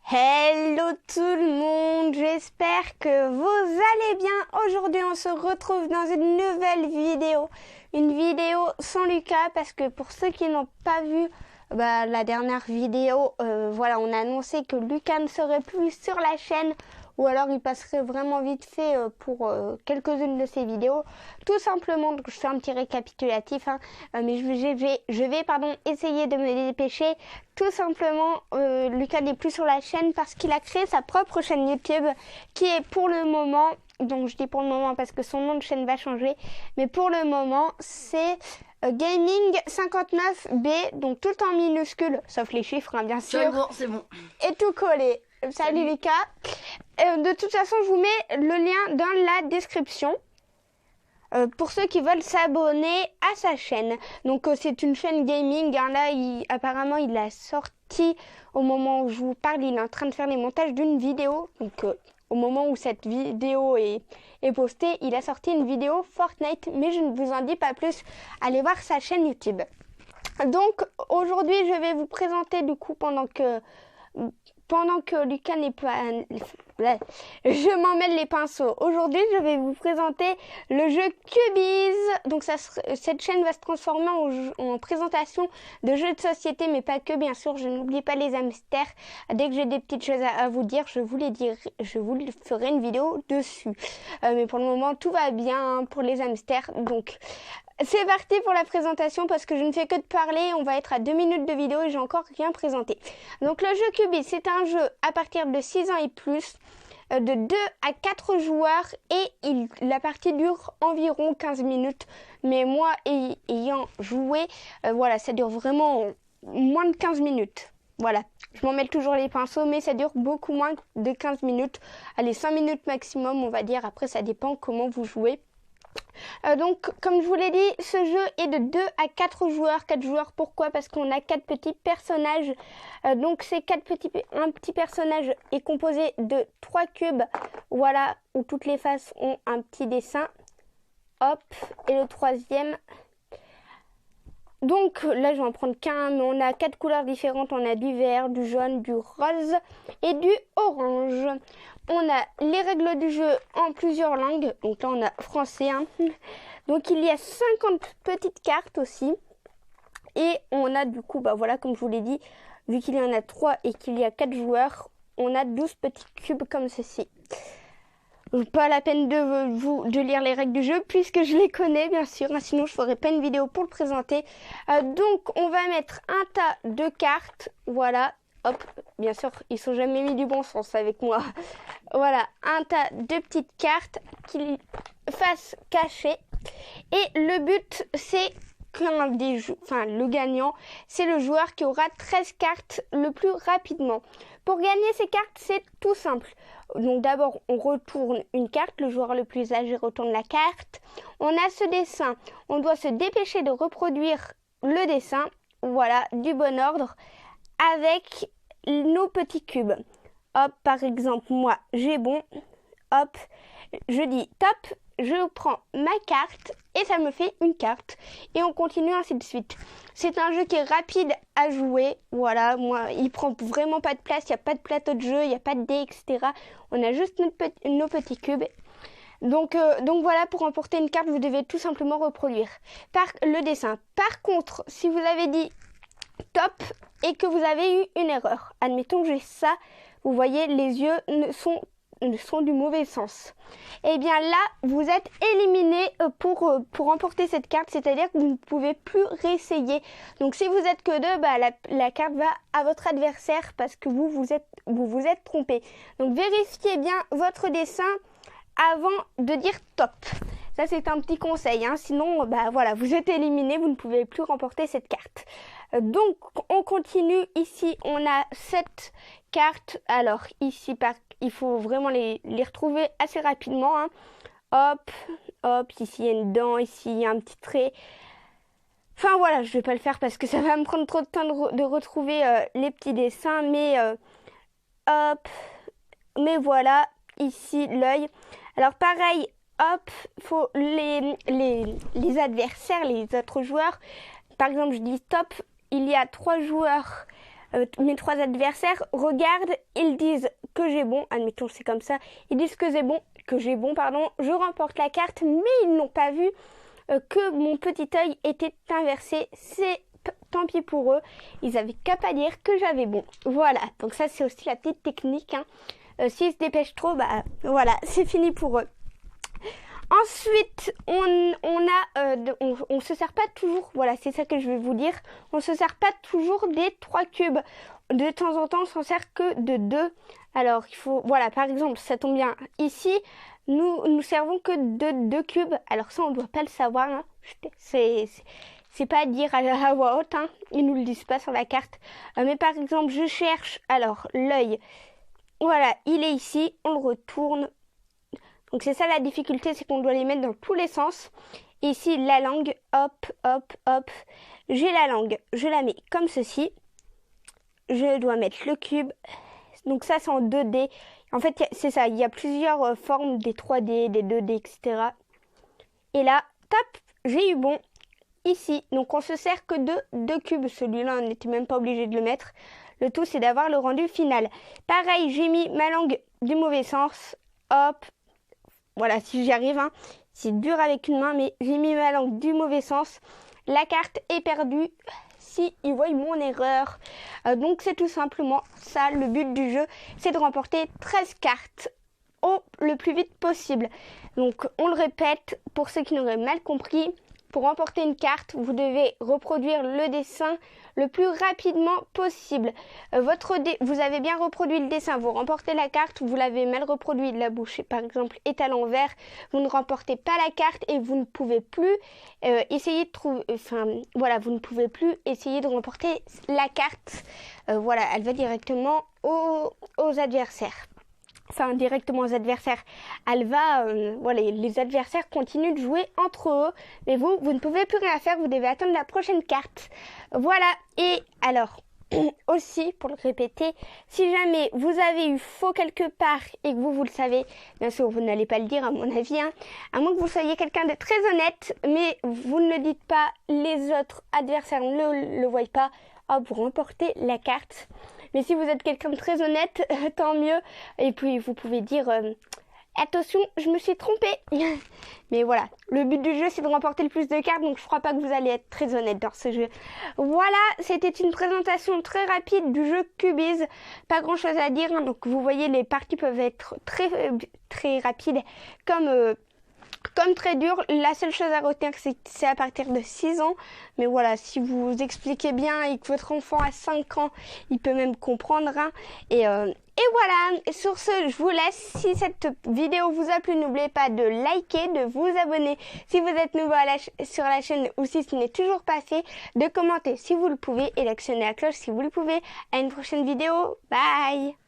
Hello tout le monde, j'espère que vous allez bien. Aujourd'hui on se retrouve dans une nouvelle vidéo. Une vidéo sans Lucas parce que pour ceux qui n'ont pas vu la dernière vidéo, voilà, on a annoncé que Lucas ne serait plus sur la chaîne. Ou alors il passerait vraiment vite fait pour quelques-unes de ces vidéos. Tout simplement, donc je fais un petit récapitulatif, mais je vais essayer de me dépêcher. Tout simplement, Lucas n'est plus sur la chaîne parce qu'il a créé sa propre chaîne YouTube qui est pour le moment, donc je dis pour le moment parce que son nom de chaîne va changer, mais pour le moment c'est Gaming 59B, donc tout en minuscule, sauf les chiffres bien sûr. C'est bon. Et tout collé. Salut Lucas. De toute façon, je vous mets le lien dans la description pour ceux qui veulent s'abonner à sa chaîne. Donc c'est une chaîne gaming. Là, apparemment, il a sorti au moment où je vous parle. Il est en train de faire les montages d'une vidéo. Donc au moment où cette vidéo est postée, il a sorti une vidéo Fortnite. Mais je ne vous en dis pas plus. Allez voir sa chaîne YouTube. Donc aujourd'hui, je vais vous présenter du coup pendant que Lucas n'est pas... Je m'emmêle les pinceaux. Aujourd'hui, je vais vous présenter le jeu Cubiz. Donc cette chaîne va se transformer en présentation de jeux de société, mais pas que, bien sûr. Je n'oublie pas les hamsters. Dès que j'ai des petites choses à vous dire, je vous ferai une vidéo dessus. Mais pour le moment, tout va bien pour les hamsters. Donc... c'est parti pour la présentation parce que je ne fais que de parler. On va être à 2 minutes de vidéo et j'ai encore rien présenté. Donc le jeu Cubiz, c'est un jeu à partir de 6 ans et plus, de 2 à 4 joueurs et la partie dure environ 15 minutes. Mais moi, ayant joué, voilà, ça dure vraiment moins de 15 minutes. Voilà, je m'en mêle toujours les pinceaux, mais ça dure beaucoup moins de 15 minutes. Allez, 5 minutes maximum, on va dire. Après, ça dépend comment vous jouez. Donc, comme je vous l'ai dit, ce jeu est de 2 à 4 joueurs. 4 joueurs, pourquoi? Parce qu'on a 4 petits personnages. Donc, un petit personnage est composé de 3 cubes. Voilà, où toutes les faces ont un petit dessin. Hop, et le troisième... donc là je vais en prendre qu'un, mais on a 4 couleurs différentes. On a du vert, du jaune, du rose et du orange. On a les règles du jeu en plusieurs langues. Donc là on a français. Donc il y a 50 petites cartes aussi. Et on a du coup, voilà, comme je vous l'ai dit, vu qu'il y en a 3 et qu'il y a 4 joueurs, on a 12 petits cubes comme ceci. Pas la peine de lire les règles du jeu puisque je les connais bien sûr, sinon je ferai pas une vidéo pour le présenter. Donc on va mettre un tas de cartes, voilà, hop, bien sûr ils sont jamais mis du bon sens avec moi. Voilà, un tas de petites cartes qui fassent cacher et le but c'est le gagnant, c'est le joueur qui aura 13 cartes le plus rapidement. Pour gagner ces cartes, c'est tout simple. Donc d'abord, on retourne une carte. Le joueur le plus âgé retourne la carte. On a ce dessin. On doit se dépêcher de reproduire le dessin. Voilà, du bon ordre. Avec nos petits cubes. Hop, par exemple, moi, j'ai bon. Hop, je dis top. Je prends ma carte et ça me fait une carte. Et on continue ainsi de suite. C'est un jeu qui est rapide à jouer. Voilà, moi, il prend vraiment pas de place. Il n'y a pas de plateau de jeu, il n'y a pas de dés, etc. On a juste nos petits cubes. Donc voilà, pour remporter une carte, vous devez tout simplement reproduire le dessin. Par contre, si vous avez dit top et que vous avez eu une erreur, admettons que j'ai ça, vous voyez, les yeux sont du mauvais sens. Et bien là, vous êtes éliminé pour remporter cette carte, c'est-à-dire que vous ne pouvez plus réessayer. Donc si vous êtes que deux, la carte va à votre adversaire parce que vous vous êtes trompé. Donc vérifiez bien votre dessin avant de dire top. Ça c'est un petit conseil, sinon voilà, vous êtes éliminé, vous ne pouvez plus remporter cette carte. Donc on continue, ici on a 7 cartes. Alors ici il faut vraiment les retrouver assez rapidement. Hop, hop, ici il y a une dent, ici il y a un petit trait. Enfin voilà, je vais pas le faire parce que ça va me prendre trop de temps de retrouver les petits dessins, mais hop, mais voilà, ici l'œil. Alors pareil, hop, faut les adversaires, les autres joueurs. Par exemple, je dis top, il y a 3 joueurs mes 3 adversaires regardent, ils disent que j'ai bon, admettons c'est comme ça, ils disent que j'ai bon, pardon, je remporte la carte, mais ils n'ont pas vu que mon petit œil était inversé. C'est tant pis pour eux, ils avaient qu'à pas dire que j'avais bon. Voilà, donc ça c'est aussi la petite technique, hein. S'ils se dépêchent trop, bah voilà, c'est fini pour eux. Ensuite, on se sert pas toujours, voilà, c'est ça que je vais vous dire, on se sert pas toujours des 3 cubes. De temps en temps, on s'en sert que de 2. Alors, il faut, voilà, par exemple, ça tombe bien. Ici, nous servons que de 2 cubes. Alors ça, on ne doit pas le savoir, hein. C'est pas à dire à la voix haute, hein. Ils nous le disent pas sur la carte. Mais par exemple, je cherche, alors, l'œil. Voilà, il est ici, on le retourne. Donc c'est ça la difficulté, c'est qu'on doit les mettre dans tous les sens. Et ici, la langue, hop, hop, hop. J'ai la langue, je la mets comme ceci. Je dois mettre le cube. Donc ça, c'est en 2D. En fait, c'est ça, il y a plusieurs formes, des 3D, des 2D, etc. Et là, tape, j'ai eu bon ici. Donc on se sert que de 2 cubes. Celui-là, on n'était même pas obligé de le mettre. Le tout, c'est d'avoir le rendu final. Pareil, j'ai mis ma langue du mauvais sens. Hop. Voilà, si j'y arrive, hein. C'est dur avec une main, mais j'ai mis ma langue du mauvais sens. La carte est perdue si ils voient mon erreur. Donc c'est tout simplement ça, le but du jeu, c'est de remporter 13 cartes le plus vite possible. Donc on le répète, pour ceux qui n'auraient mal compris, pour remporter une carte, vous devez reproduire le dessin le plus rapidement possible. Vous avez bien reproduit le dessin, vous remportez la carte, vous l'avez mal reproduit, la bouche par exemple est à l'envers, vous ne remportez pas la carte et vous ne pouvez plus essayer de trouver, vous ne pouvez plus essayer de remporter la carte. Voilà, elle va directement aux adversaires. Enfin, directement aux adversaires. Elle va, voilà, les adversaires continuent de jouer entre eux, mais vous ne pouvez plus rien faire, vous devez attendre la prochaine carte. Voilà, et alors, aussi, pour le répéter, si jamais vous avez eu faux quelque part et que vous le savez, bien sûr, vous n'allez pas le dire à mon avis, hein, à moins que vous soyez quelqu'un de très honnête, mais vous ne le dites pas, les autres adversaires ne le voient pas, vous remportez la carte. Mais si vous êtes quelqu'un de très honnête, tant mieux. Et puis vous pouvez dire attention, je me suis trompée. Mais voilà, le but du jeu c'est de remporter le plus de cartes, donc je crois pas que vous allez être très honnête dans ce jeu. Voilà, c'était une présentation très rapide du jeu Cubize. Pas grand chose à dire, hein. Donc vous voyez, les parties peuvent être très rapides comme très dur. La seule chose à retenir, c'est à partir de 6 ans. Mais voilà, si vous expliquez bien et que votre enfant a 5 ans, il peut même comprendre, hein. Et voilà, sur ce, je vous laisse. Si cette vidéo vous a plu, n'oubliez pas de liker, de vous abonner si vous êtes nouveau sur la chaîne ou si ce n'est toujours pas fait, de commenter si vous le pouvez et d'actionner la cloche si vous le pouvez. À une prochaine vidéo. Bye!